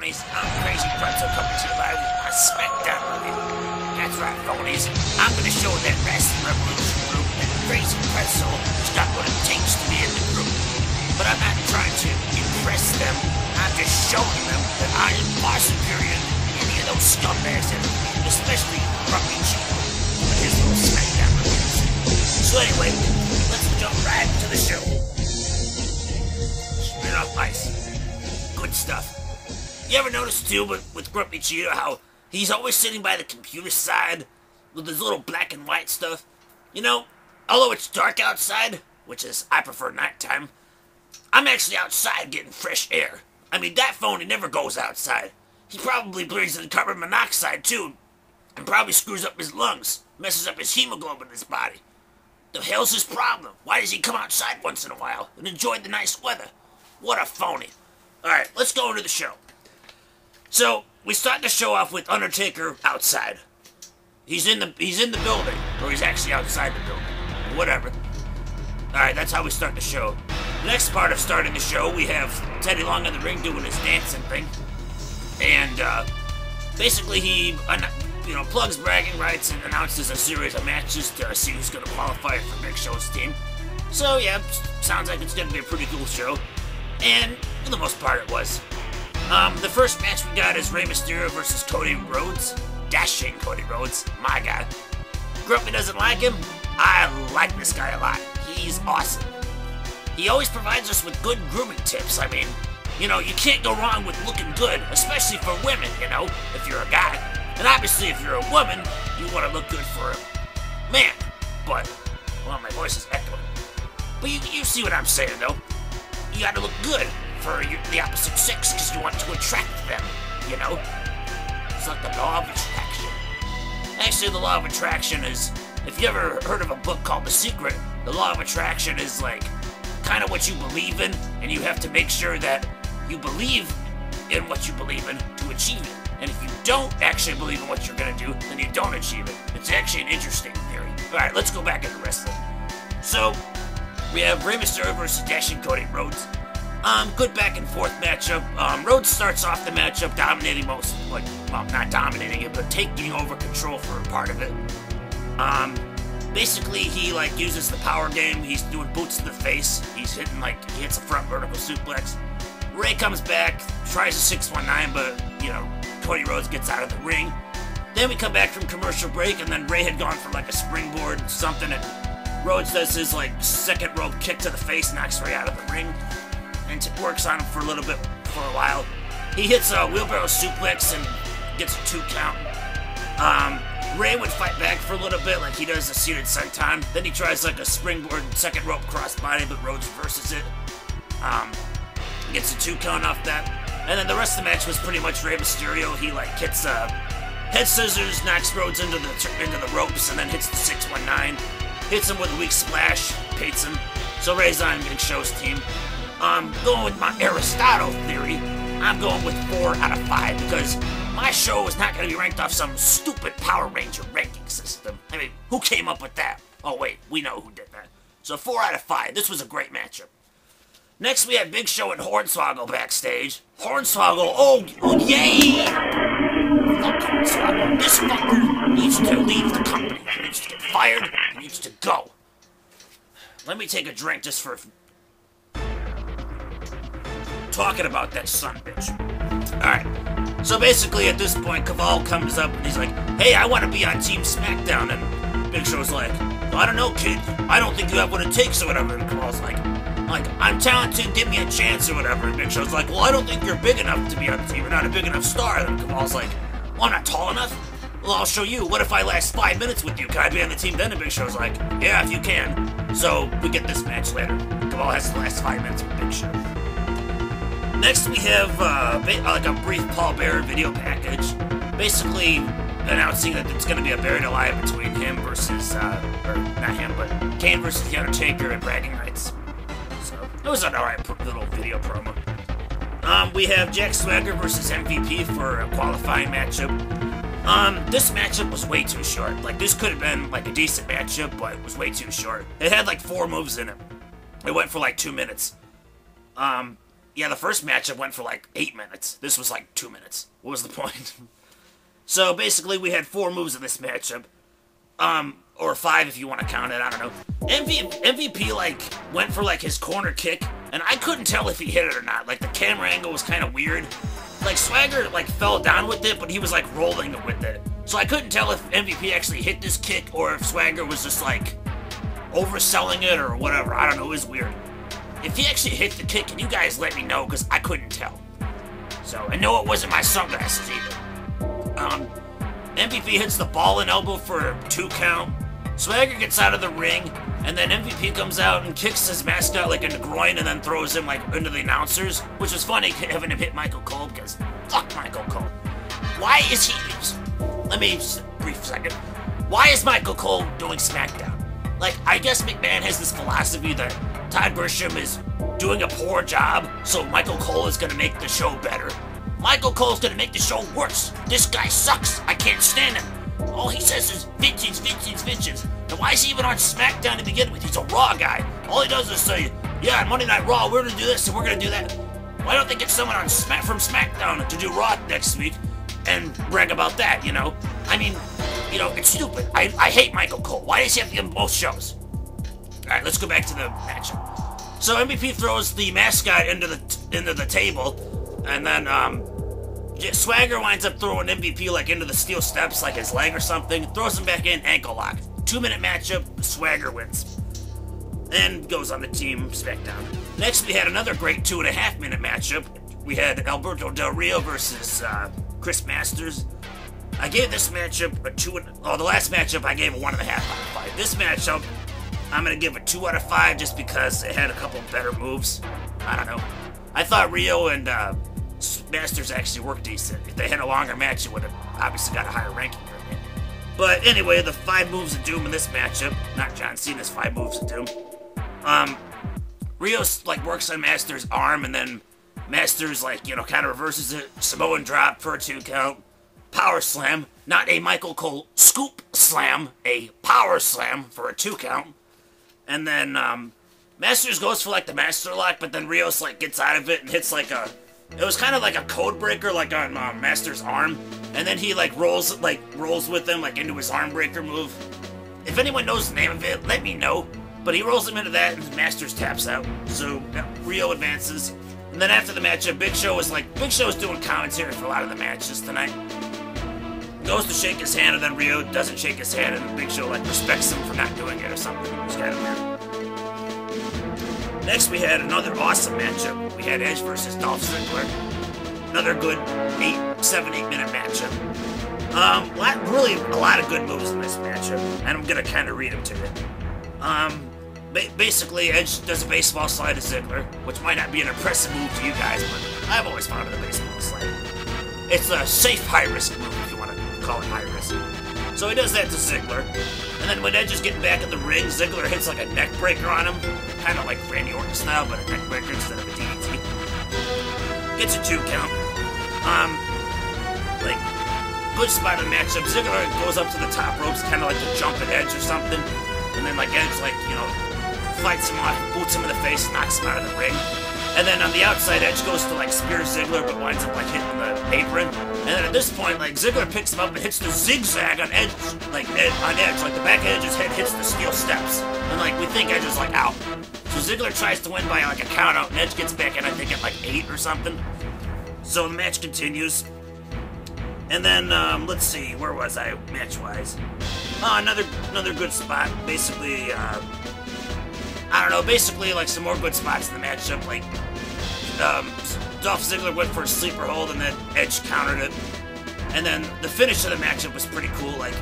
phonies? I'm CrazyPretzel coming to you live on Smackdown review. That's right, phonies. I'm gonna show that Wrestling Revolution group that CrazyPretzel has got what it takes to be in the group. But I'm not trying to impress them. I'm just showing them that I am far superior than any of those scumbags, especially Grumpy Chico with his little Smackdown reviews. So anyway, let's jump right into the show. Spin off ice. Good stuff. You ever notice too with Grumpy Cheetah how he's always sitting by the computer side with his little black and white stuff? You know, although it's dark outside, which is, I prefer nighttime, I'm actually outside getting fresh air. I mean, that phony never goes outside. He probably breathes in carbon monoxide too, and probably screws up his lungs, messes up his hemoglobin in his body. The hell's his problem? Why does he come outside once in a while and enjoy the nice weather? What a phony. Alright, let's go into the show. So, we start the show off with Undertaker outside. He's in the building, or he's actually outside the building. Whatever. Alright, that's how we start the show. Next part of starting the show, we have Teddy Long in the ring doing his dancing thing. And, basically he, plugs bragging rights and announces a series of matches to see who's going to qualify for Big Show's team. So, yeah, sounds like it's going to be a pretty cool show. And, for the most part, it was. The first match we got is Rey Mysterio versus Cody Rhodes. Dashing Cody Rhodes, my guy. Grumpy doesn't like him. I like this guy a lot. He's awesome. He always provides us with good grooming tips. I mean, you can't go wrong with looking good, especially for women, if you're a guy. And obviously, if you're a woman, you want to look good for a man. But, well, my voice is echoing. But you see what I'm saying, though. You gotta look good for the opposite sex because you want to attract them, It's like the law of attraction. Actually, the law of attraction is, if you ever heard of a book called The Secret, the law of attraction is like kind of what you believe in, and you have to make sure that you believe in what you believe in to achieve it. And if you don't actually believe in what you're gonna do, then you don't achieve it. It's actually an interesting theory. Alright, let's go back into wrestling. So, we have Rey Mysterio versus Dashing Cody Rhodes. Good back and forth matchup. Rhodes starts off the matchup dominating not dominating it, but taking over control for a part of it. Basically he uses the power game. He's doing boots to the face. He's hitting he hits a front vertical suplex. Rey comes back, tries a 619, but Cody Rhodes gets out of the ring. Then we come back from commercial break, and then Rey had gone for a springboard something, and Rhodes does his second rope kick to the face, knocks Rey out of the ring, and works on him for a while. He hits a wheelbarrow suplex and gets a 2 count. Rey would fight back for a little bit, like he does a seated senton. Then he tries a springboard second rope crossbody, but Rhodes reverses it. Gets a 2 count off that. And then the rest of the match was pretty much Rey Mysterio. He hits head scissors, knocks Rhodes into the ropes, and then hits the 619. Hits him with a weak splash, pates him. So Rey's on Big Show's team. Going with my Aristotle theory, I'm going with 4 out of 5 because my show is not going to be ranked off some stupid Power Ranger ranking system. I mean, who came up with that? Oh wait, we know who did that. So 4 out of 5. This was a great matchup. Next we have Big Show and Hornswoggle backstage. Hornswoggle, oh yay! Fuck Hornswoggle. This fucker needs to leave the company. He needs to get fired. He needs to go. Let me take a drink just for talking about that son bitch. Alright, so basically at this point, Caval comes up and he's like, hey, I want to be on Team Smackdown. And Big Show's like, well, I don't know, kid. I don't think you have what it takes or whatever. And Caval's like, I'm talented, give me a chance or whatever. And Big Show's like, well, I don't think you're big enough to be on the team. You're not a big enough star. And Caval's like, well, I'm not tall enough. Well, I'll show you. What if I last 5 minutes with you? Can I be on the team then? And Big Show's like, yeah, if you can. So we get this match later. Caval has the last 5 minutes with Big Show. Next we have a brief Paul Bearer video package, basically announcing that it's going to be a buried alive between him versus, or not him, but Kane versus The Undertaker and bragging rights. So it was an alright little video promo. We have Jack Swagger versus MVP for a qualifying matchup. This matchup was way too short. This could have been a decent matchup, but it was way too short. It had 4 moves in it. It went for 2 minutes. yeah, the first matchup went for like 8 minutes. This was like 2 minutes. What was the point? So basically, we had 4 moves in this matchup. Or 5 if you want to count it, I don't know. MVP, like, went for, like, his corner kick, and I couldn't tell if he hit it or not. Like, the camera angle was kind of weird. Like, Swagger, like, fell down with it, but he was, like, rolling it with it. So I couldn't tell if MVP actually hit this kick, or if Swagger was just, like, overselling it, or whatever. I don't know, it was weird. If he actually hit the kick, can you guys let me know, because I couldn't tell. So, and no, it wasn't my sunglasses either. MVP hits the ball and elbow for a 2 count. Swagger gets out of the ring, and then MVP comes out and kicks his mascot like in the groin and then throws him like into the announcers, which was funny having him hit Michael Cole because fuck Michael Cole. Why is he... Let me just brief second. Why is Michael Cole doing Smackdown? Like, I guess McMahon has this philosophy that Todd Grisham is doing a poor job, so Michael Cole is gonna make the show better. Michael Cole's gonna make the show worse. This guy sucks. I can't stand him. All he says is vengeance, vengeance, vengeance. And why is he even on SmackDown to begin with? He's a Raw guy. All he does is say, yeah, on Monday Night Raw, we're gonna do this and we're gonna do that. Why don't they get someone on from SmackDown to do Raw next week and brag about that, you know? I mean, you know, it's stupid. I hate Michael Cole. Why does he have to get both shows? Alright, let's go back to the matchup. So MVP throws the mascot into the table, and then Swagger winds up throwing MVP like into the steel steps, like his leg or something, throws him back in, ankle lock. 2-minute matchup, Swagger wins. And goes on the Team Smackdown. Next we had another great 2.5-minute matchup. We had Alberto Del Rio versus Chris Masters. I gave this matchup a 2, the last matchup I gave a 1.5 out of 5. This matchup, I'm gonna give a 2 out of 5 just because it had a couple better moves. I don't know. I thought Rio and Masters actually worked decent. If they had a longer match, it would have obviously got a higher ranking for me. But anyway, the 5 moves of doom in this matchup, not John Cena's 5 moves of doom. Rios like works on Masters' arm, and then Masters like, you know, kind of reverses it. Samoan drop for a 2 count. Power slam, not a Michael Cole scoop slam, a power slam for a 2 count. And then Masters goes for like the master lock, but then Rios like gets out of it and hits like a... It was kind of like a code breaker, like on Master's arm, and then he like rolls with him like into his arm breaker move. If anyone knows the name of it, let me know. But he rolls him into that, and Masters taps out. So Rio advances, and then after the matchup, Big Show is doing commentary for a lot of the matches tonight. Goes to shake his hand, and then Rio doesn't shake his hand, and Big Show like respects him for not doing it or something. It was kind of weird. Next, we had another awesome matchup. We had Edge versus Dolph Ziggler. Another good 7-8 minute matchup. A lot of good moves in this matchup, and I'm gonna kind of read them to you. Basically, Edge does a baseball slide to Ziggler, which might not be an impressive move to you guys, but I've always found it a baseball slide. It's a safe high-risk move, if you want to call it high-risk. So he does that to Ziggler. And then when Edge is getting back in the ring, Ziggler hits like a neck breaker on him. Kind of like Randy Orton style, but a neck breaker instead of a DDT. Gets a 2 count. Like, good spot in the matchup. Ziggler goes up to the top ropes, kind of like to jump at Edge or something. And then like Edge, like, you know, fights him off, boots him in the face, knocks him out of the ring. And then on the outside, Edge goes to like spear Ziggler, but winds up like hitting the apron. And then at this point, like Ziggler picks him up and hits the zigzag on Edge, like the back of Edge's head hits the steel steps, and like we think Edge is like out. So Ziggler tries to win by like a count out, and Edge gets back in, I think at like 8 or something. So the match continues. And then let's see, where was I match wise? Oh, another good spot. Basically, I don't know, basically like some more good spots in the matchup, like Dolph Ziggler went for a sleeper hold and then Edge countered it. And then the finish of the matchup was pretty cool, like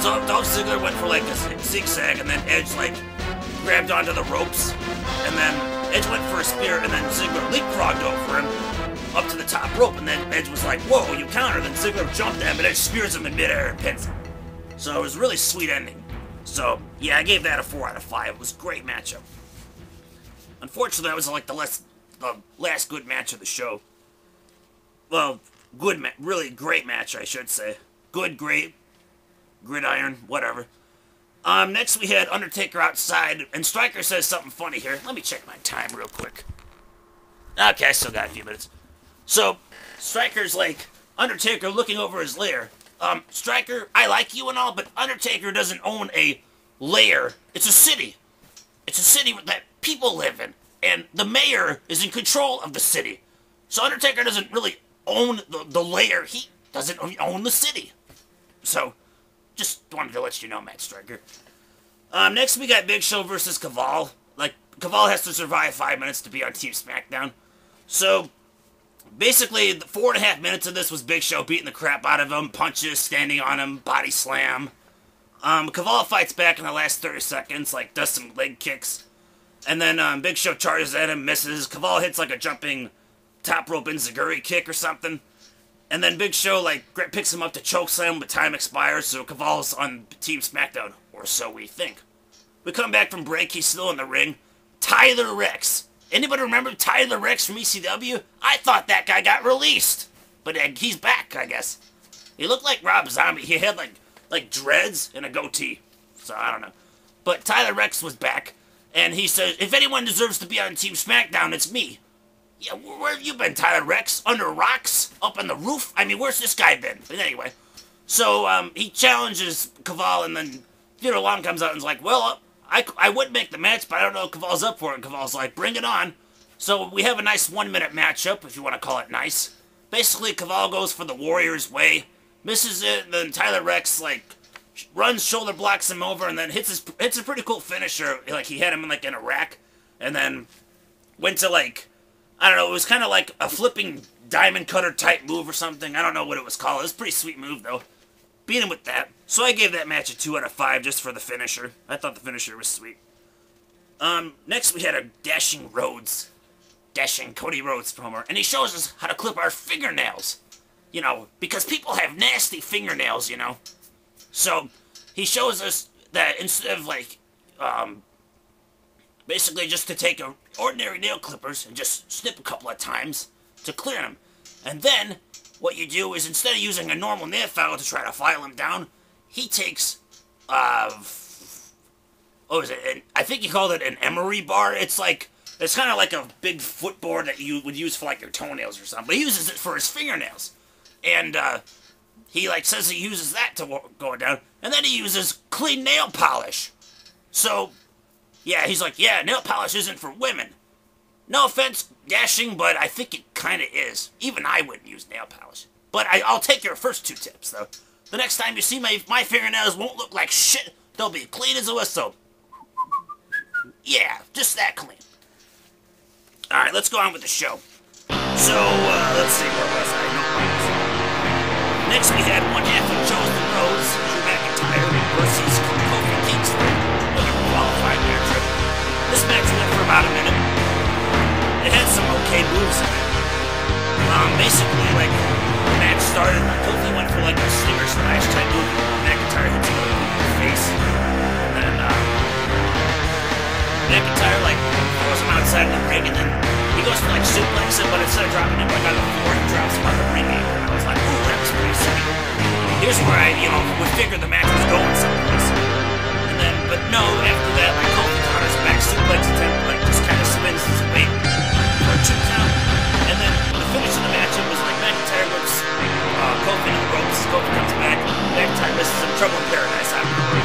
so Dolph Ziggler went for like a zigzag, and then Edge like grabbed onto the ropes, and then Edge went for a spear, and then Ziggler leapfrogged over him up to the top rope, and then Edge was like, whoa, you countered, and Ziggler jumped at him, and Edge spears him in midair and pins him. So it was a really sweet ending. So, yeah, I gave that a 4 out of 5. It was a great matchup. Unfortunately, that was like the last good match of the show. Well, really great match, I should say. Good, great, gridiron, whatever. Next we had Undertaker outside, and Stryker says something funny here. Let me check my time real quick. Okay, I still got a few minutes. So, Stryker's like, Undertaker looking over his lair. Stryker, I like you and all, but Undertaker doesn't own a lair. It's a city. It's a city that people live in, and the mayor is in control of the city. So Undertaker doesn't really own the lair. He doesn't own the city. So, just wanted to let you know, Matt Stryker. Next we got Big Show versus Kaval. Like, Kaval has to survive 5 minutes to be on Team Smackdown. So, basically, the 4.5 minutes of this was Big Show beating the crap out of him, punches, standing on him, body slam. Kaval fights back in the last 30 seconds, like, does some leg kicks. And then Big Show charges at him, misses. Kaval hits, like, a jumping top rope enziguri kick or something. And then Big Show, like, picks him up to chokeslam, but time expires, so Kaval's on Team Smackdown, or so we think. We come back from break, he's still in the ring. Tyler Rex. Anybody remember Tyler Rex from ECW? I thought that guy got released. But he's back, I guess. He looked like Rob Zombie. He had, like dreads and a goatee. So, I don't know. But Tyler Rex was back, and he says, if anyone deserves to be on Team Smackdown, it's me. Yeah, where have you been, Tyler Rex? Under rocks? Up on the roof? I mean, where's this guy been? But anyway. So, he challenges Kaval, and then Theodore Long comes out and is like, well, I would make the match, but I don't know if Kaval's up for it. And Kaval's like, bring it on. So, we have a nice 1-minute matchup, if you want to call it nice. Basically, Kaval goes for the Warrior's Way, misses it, and then Tyler Rex, like, runs, shoulder blocks him over, and then hits a pretty cool finisher. Like, he had him, like, in a rack, and then went to, like, I don't know, it was kind of like a flipping diamond cutter type move or something. I don't know what it was called. It was a pretty sweet move, though. Beat him with that. So I gave that match a 2 out of 5 just for the finisher. I thought the finisher was sweet. Next we had a Dashing Cody Rhodes promo. And he shows us how to clip our fingernails. You know, because people have nasty fingernails, you know. So, he shows us that instead of, like, basically just to take ordinary nail clippers and just snip a couple of times to clear them. And then, what you do is instead of using a normal nail file to try to file them down, he takes, what was it? I think he called it an emery bar. It's like, it's kind of like a big footboard that you would use for like your toenails or something. But he uses it for his fingernails. And, he like says he uses that to go down. And then he uses clean nail polish. So, yeah, he's like, yeah, nail polish isn't for women. No offense, Dashing, but I think it kind of is. Even I wouldn't use nail polish. But I'll take your first 2 tips, though. The next time you see my fingernails won't look like shit. They'll be clean as a whistle. Yeah, just that clean. Alright, let's go on with the show. So, let's see, where was I? No, next we had one half of Chosen Rose, Drew McIntyre, versus Kofi Kingston. Another qualified matchup. This match went for about a minute. It had some okay moves in it. Basically, like, the match started, Kofi went for, like, a stinger slash type move. McIntyre hits him in the face. And then, McIntyre, like, throws him outside of the ring, and then he goes to, like, suplex him, but instead of dropping him, like, on the floor, he drops him on the ring apron. And I was like, ooh, that was pretty sweet. Here's where I, would figure the match was going someplace. And then, but no, after that, like, Kofi counters back suplex attempt, like, just kind of spins his weight for a 2 count. And then the finish of the matchup was like McIntyre whips Kofi into the ropes. Kofi comes back. McIntyre misses him. Trouble in Paradise. I remember.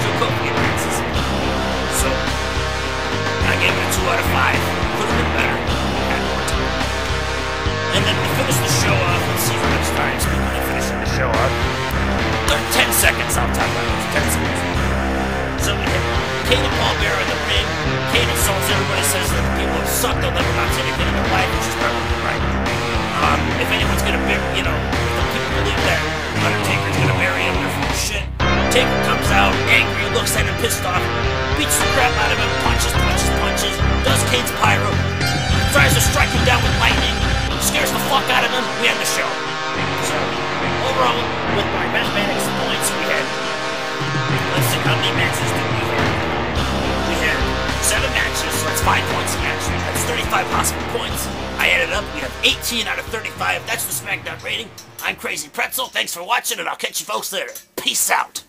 So Kofi advances. So I gave it a 2 out of 5. Could have been better. Had more time. And then to finish the show off, let's see how much time speaking of finishing the show off. 10 seconds. I'll talk about those 10 seconds. So we hit Kane and Paul Bearer in the ring. Kane insults everybody, says that the people have sucked, they'll never amount to anything in their life, which is probably right. If anyone's gonna bury, if the people believe that Undertaker's gonna bury him, they're full of shit. Taker comes out, angry, looks at him pissed off, beats the crap out of him, punches, does Kane's pyro, tries to strike him down with lightning, scares the fuck out of him, we end the show. So, overall, with my mathematics points, we had, let's see, how many matches did we have? We had 7 matches, so that's 5 points a match. That's 35 possible points. I added up, we have 18 out of 35. That's the Smackdown rating. I'm CrazyPretzel. Thanks for watching, and I'll catch you folks later. Peace out.